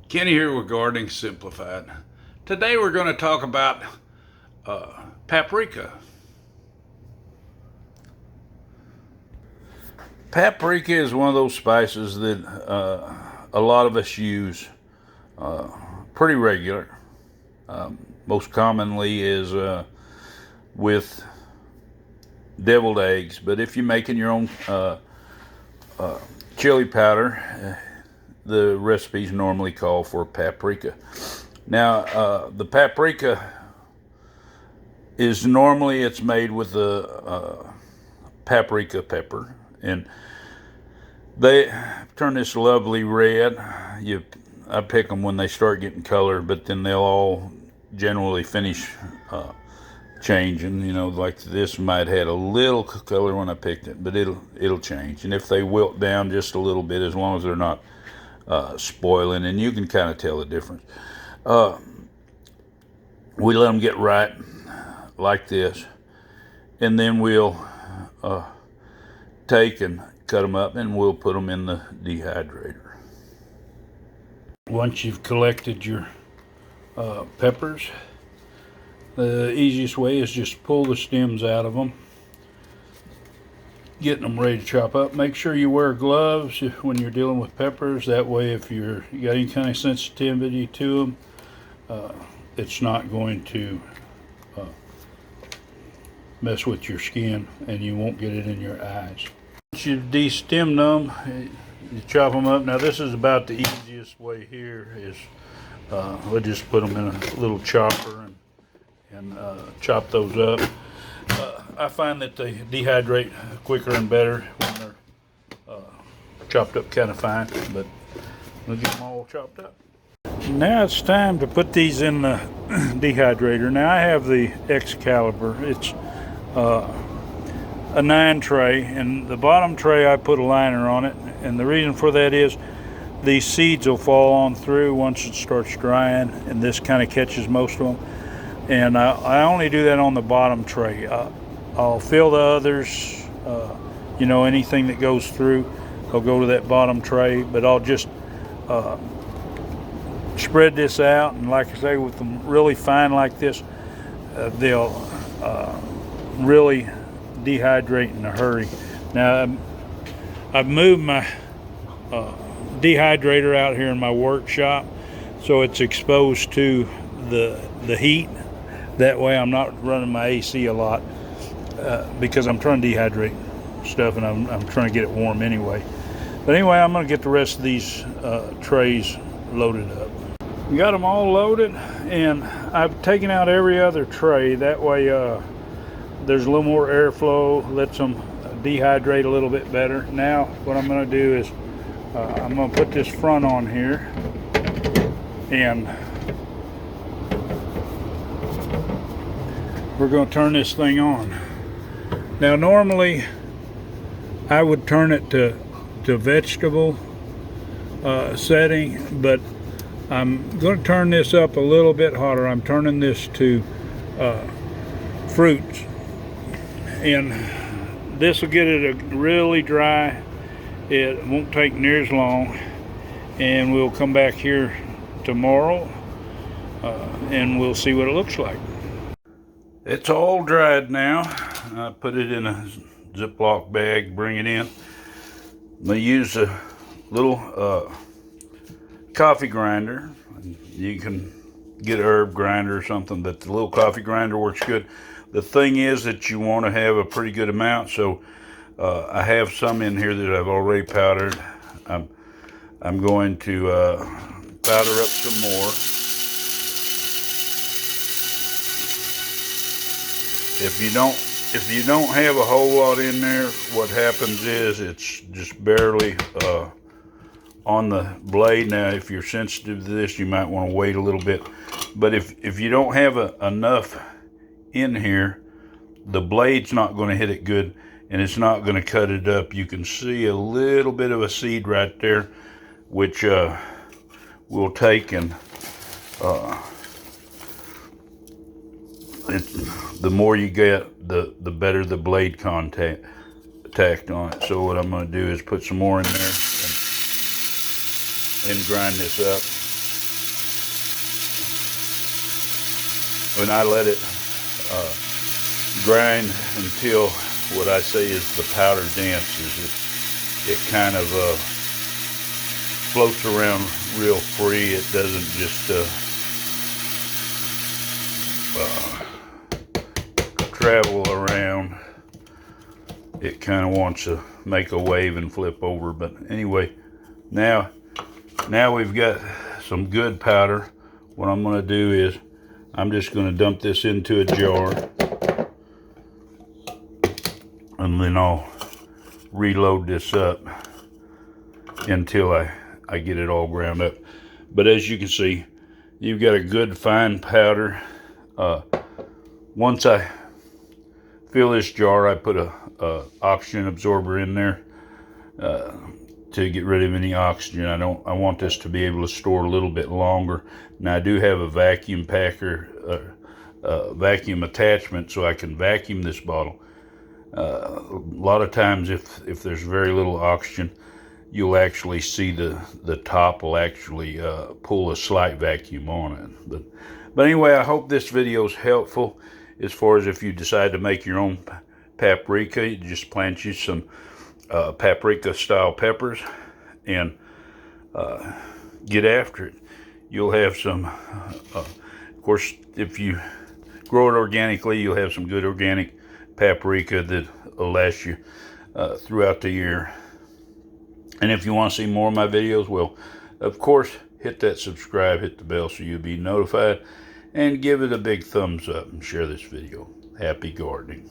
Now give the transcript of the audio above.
Kenny here with Gardening Simplified. Today we're going to talk about paprika. Paprika is one of those spices that a lot of us use pretty regular. Most commonly is with deviled eggs, but if you're making your own chili powder, the recipes normally call for paprika. Now, the paprika is normally it's made with the paprika pepper, and they turn this lovely red. I pick them when they start getting color, but then they'll all generally finish changing. You know, like this might have had a little color when I picked it, but it'll change. And if they wilt down just a little bit, as long as they're not spoiling, and you can kind of tell the difference. We let them get right like this, and then we'll take and cut them up, and we'll put them in the dehydrator. Once you've collected your peppers, the easiest way is just pull the stems out of them, getting them ready to chop up. Make sure you wear gloves when you're dealing with peppers. That way, if you got any kind of sensitivity to them, it's not going to mess with your skin, and you won't get it in your eyes. Once you've de-stemmed them, you chop them up. Now, this is about the easiest way here. Is we'll just put them in a little chopper and chop those up. I find that they dehydrate quicker and better when they're chopped up kind of fine, but we'll get them all chopped up. Now it's time to put these in the dehydrator. Now I have the Excalibur. It's a 9 tray, and the bottom tray I put a liner on it, and the reason for that is these seeds will fall on through once it starts drying, and this kind of catches most of them. And I only do that on the bottom tray. I'll fill the others, anything that goes through, I'll go to that bottom tray, but I'll just spread this out, and like I say, with them really fine like this, they'll really dehydrate in a hurry. Now, I've moved my dehydrator out here in my workshop, so it's exposed to the heat. That way I'm not running my AC a lot because I'm trying to dehydrate stuff, and I'm trying to get it warm anyway. But anyway, I'm going to get the rest of these trays loaded up. We got them all loaded, and I've taken out every other tray. That way there's a little more airflow, lets them dehydrate a little bit better. Now what I'm going to do is I'm going to put this front on here, and we're going to turn this thing on. Now normally I would turn it to vegetable setting, but I'm going to turn this up a little bit hotter. I'm turning this to fruits, and this will get it really dry. It won't take near as long, and we'll come back here tomorrow and we'll see what it looks like. It's all dried now. I put it in a Ziploc bag, bring it in. I'm going to use a little coffee grinder. You can get an herb grinder or something, but the little coffee grinder works good. The thing is that you want to have a pretty good amount, so I have some in here that I've already powdered. I'm going to powder up some more. If you don't have a whole lot in there, what happens is it's just barely on the blade. Now, if you're sensitive to this, you might want to wait a little bit. But if you don't have enough in here, the blade's not going to hit it good, and it's not going to cut it up. You can see a little bit of a seed right there, which we'll take and the more you get, the better the blade contact on it. So what I'm going to do is put some more in there and grind this up. and I let it grind until what I say is the powder dances. It kind of floats around real free. It doesn't just travel around. It kind of wants to make a wave and flip over. But anyway, now we've got some good powder. What I'm going to do is I'm just going to dump this into a jar, and then I'll reload this up until I get it all ground up. But as you can see, you've got a good fine powder. Once I fill this jar, I put a oxygen absorber in there to get rid of any oxygen. I want this to be able to store a little bit longer. Now I do have a vacuum packer, vacuum attachment, so I can vacuum this bottle. A lot of times if there's very little oxygen, you'll actually see the top will actually pull a slight vacuum on it. But anyway, I hope this video is helpful as far as if you decide to make your own paprika. You just plant you some paprika style peppers and get after it. You'll have some, of course, if you grow it organically, you'll have some good organic paprika that will last you throughout the year. And if you want to see more of my videos, well, of course, hit that subscribe, hit the bell so you'll be notified, and give it a big thumbs up and share this video. Happy gardening.